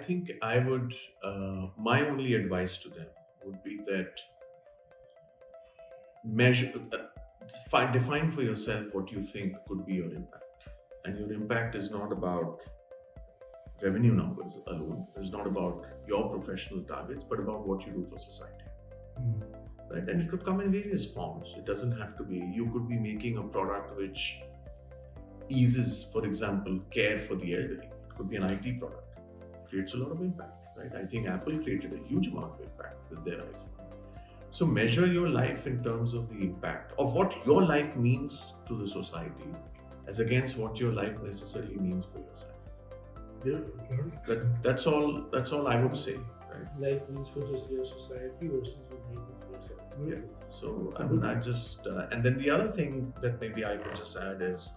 think I would, my only advice to them would be that measure, define for yourself what you think could be your impact. And your impact is not about revenue numbers alone, it's not about your professional targets, but about what you do for society. Right? And it could come in various forms. It doesn't have to be, you could be making a product which eases, for example, care for the elderly. It could be an IT product, creates a lot of impact, right? I think Apple created a huge amount of impact with their iPhone. So measure your life in terms of the impact of what your life means to the society as against what your life necessarily means for yourself. That's all I would say, right? Life means for just your society versus what you mean for yourself. Yeah. So I mean, I just and then the other thing that maybe I could just add is,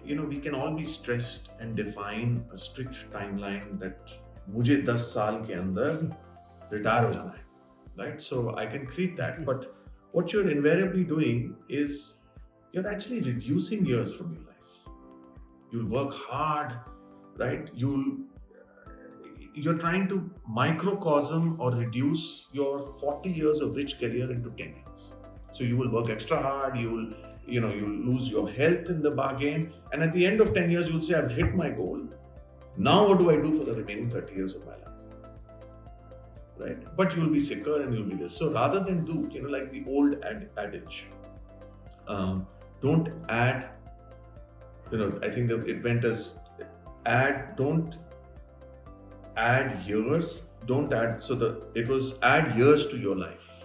we can all be stressed and define a strict timeline that मुझे 10 साल के अंदर retire हो जाना है, right? So I can create that, but what you're invariably doing is you're actually reducing years from your life. You'll work hard, right? You're trying to microcosm or reduce your 40 years of rich career into 10 years. So you will work extra hard, you'll lose your health in the bargain, and at the end of 10 years you'll say, I've hit my goal. Now what do I do for the remaining 30 years of my life? Right? But you'll be sicker and you'll be this. So rather than do, like the old adage, don't add, I think that it went as don't add years, don't add, it was add years to your life,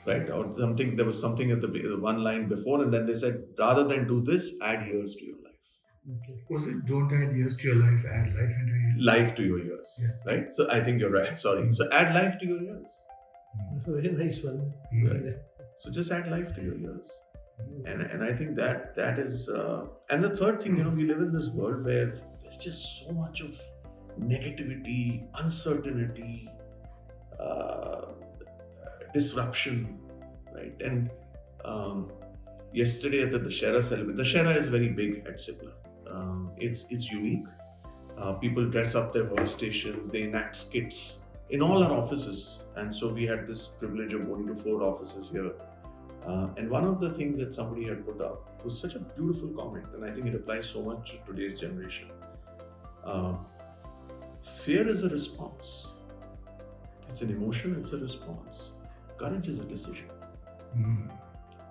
right? Or something, there was something at the one line before, and then they said, rather than do this, add years to your life. Okay. Was it don't add years to your life, add life into your years? Life to your years, yeah. Right? So I think you're right, sorry. So add life to your years. That's a very nice one. Right. So just add life to your years. And I think that is, and the third thing, we live in this world where there's just so much of negativity, uncertainty, disruption, right? And yesterday at the Dussehra celebration, Dussehra is very big at Cipla. It's unique. People dress up their workstations, they enact skits in all our offices, and so we had this privilege of going to 4 offices here. And one of the things that somebody had put up was such a beautiful comment, and I think it applies so much to today's generation. Fear is a response. It's an emotion, it's a response. Courage is a decision.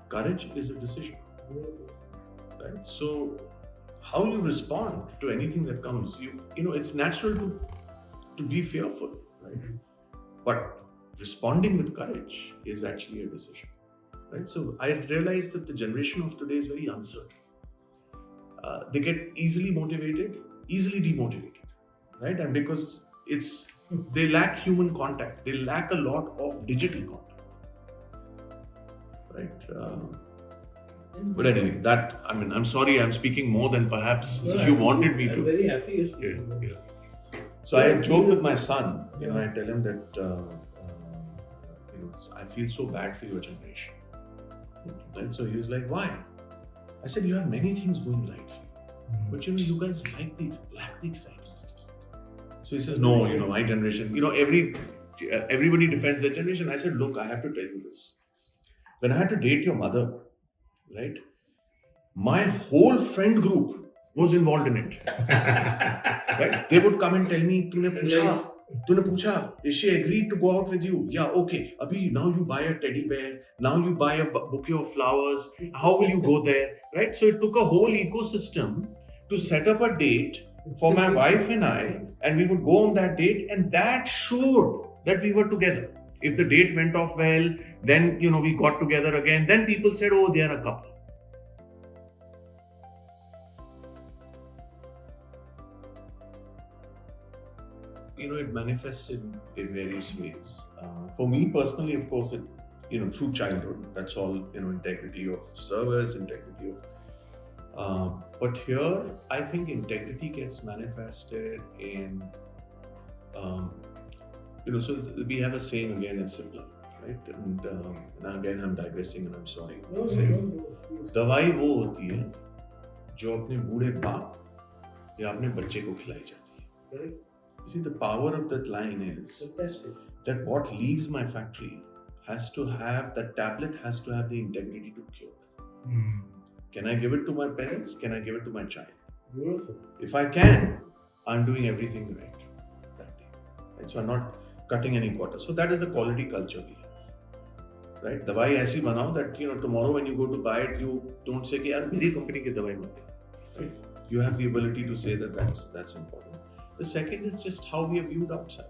Courage is a decision. Right? So how you respond to anything that comes, it's natural to be fearful, right? But responding with courage is actually a decision. Right? So I realized that the generation of today is very uncertain. They get easily motivated, easily demotivated, right? And because they lack human contact, they lack a lot of digital contact, right? But anyway, I'm sorry, I'm speaking more than perhaps you wanted me to. I'm very happy. Yeah. So I joke with my son, I tell him that, I feel so bad for your generation. Right? So he was like, why? I said, you have many things going right for you. But you guys lack the excitement. So he says, no, my generation, everybody defends their generation. I said, look, I have to tell you this. When I had to date your mother, right, my whole friend group was involved in it. Right? They would come and tell me, तूने पूछा, is she agreed to go out with you? Yeah, okay. Abhi, now you buy a teddy bear. Now you buy a bouquet of flowers. How will you go there? Right? So it took a whole ecosystem to set up a date for my wife and I, and we would go on that date, and that showed that we were together. If the date went off well, then we got together again. Then people said, oh, they are a couple. It manifests in various ways. For me personally, of course, through childhood, that's all, integrity of service, integrity of, but here, I think integrity gets manifested in, so we have a saying again in Cipla, right? And again, I'm digressing and I'm sorry. दवाई वो होती है जो अपने बूढ़े बाप या अपने बच्चे को खिलाई जाती है. You see, the power of that line is Fantastic. that what leaves my factory has to have, that tablet has to have the integrity to cure. Mm. Can I give it to my parents? Can I give it to my child? Beautiful. If I can, I'm doing everything right that day. Right? So I'm not cutting any quarter. So that is the quality culture we have. Right? दवाई ऐसी बनाओ that tomorrow when you go to buy it, you don't say कि यार मेरी company की दवाई मत दे. Right? You have the ability to say that that's important. The second is just how we are viewed outside.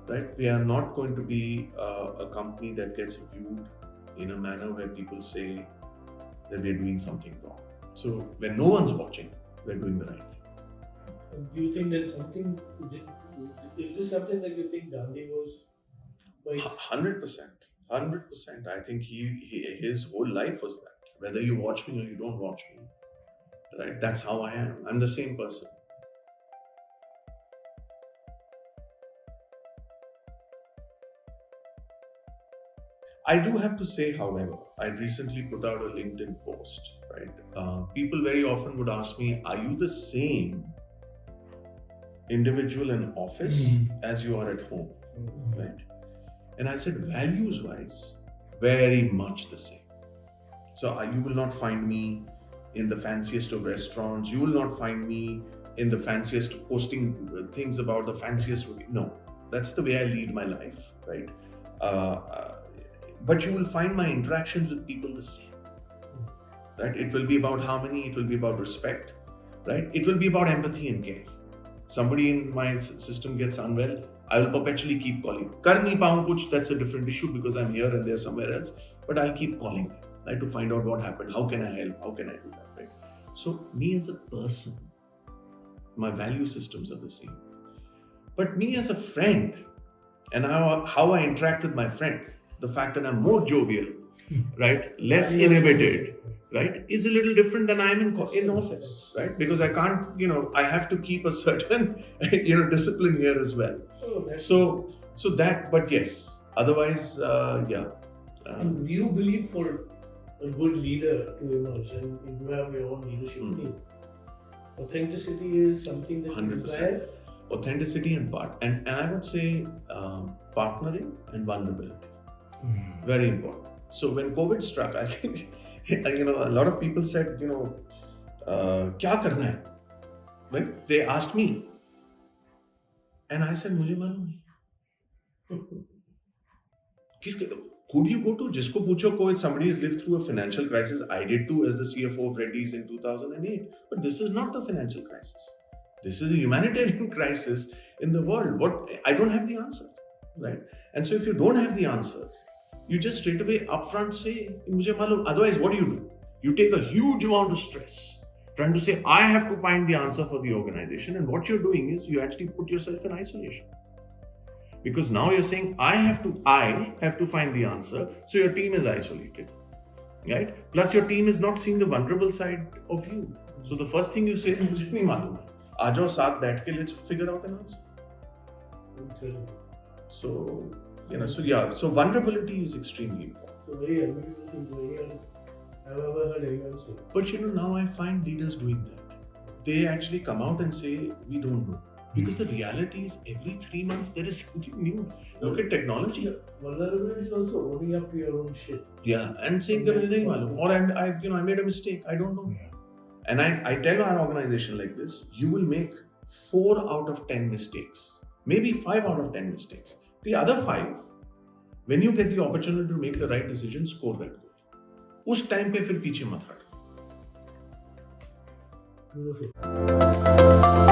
Right? We are not going to be a company that gets viewed in a manner where people say that we're doing something wrong. So when no one's watching, we're doing the right thing. And do you think that something, is this something that you think Gandhi was like? 100%. 100%. I think his whole life was that. Whether you watch me or you don't watch me, right? That's how I am. I'm the same person. I do have to say, however, I recently put out a LinkedIn post, right? People very often would ask me, are you the same individual in office as you are at home, right? And I said, values-wise, very much the same. So you will not find me in the fanciest of restaurants. You will not find me in the fanciest, posting things about the fanciest. No, that's the way I lead my life, right? But you will find my interactions with people the same, right? It will be about harmony. It will be about respect, right? It will be about empathy and care. Somebody in my system gets unwell, I will perpetually keep calling. Kar nahi paun kuch, that's a different issue because I'm here and they're somewhere else. But I'll keep calling them, right, to find out what happened. How can I help? How can I do that, right? So me as a person, my value systems are the same. But me as a friend and how I interact with my friends, the fact that I'm more jovial, right, less inhibited, right, is a little different than I am in office, right? Because I can't, I have to keep a certain, discipline here as well. So that, but yes, otherwise, yeah. And do you believe for a good leader to emerge, and you have your own leadership team, authenticity is something that you 100%. desire? Authenticity and I would say partnering and vulnerability. Very important. So when COVID struck, I think, a lot of people said, kya karna hai? When they asked me, and I said, मुझे मालूम नहीं. Who do you go to? Jisko pucho COVID, somebody has lived through a financial crisis. I did too as the CFO of Reddy's in 2008. But this is not the financial crisis. This is a humanitarian crisis in the world. I don't have the answer, right? And so if you don't have the answer, you just straight away upfront say, mujhe malum. Otherwise, what do? You take a huge amount of stress trying to say, I have to find the answer for the organization. And what you're doing is you actually put yourself in isolation. Because now you're saying, I have to find the answer. So your team is isolated, right? Plus your team is not seeing the vulnerable side of you. So the first thing you say, mujhe nahi malum. Aajo saath baith ke, let's figure out an answer. So, so vulnerability is extremely important. So very admirable thing, I've ever heard anyone say. But now I find leaders doing that. They actually come out and say, we don't know. Because the reality is every 3 months there is something new. Look at technology. Vulnerability is also owning up to your own shit. Yeah, and saying that or I made a mistake, I don't know. And I tell our organization like this, you will make 4 out of 10 mistakes, maybe 5 out of 10 mistakes. The other 5, when you get the opportunity to make the right decision, score that goal. उस time पे फिर पीछे मत हट. Beautiful.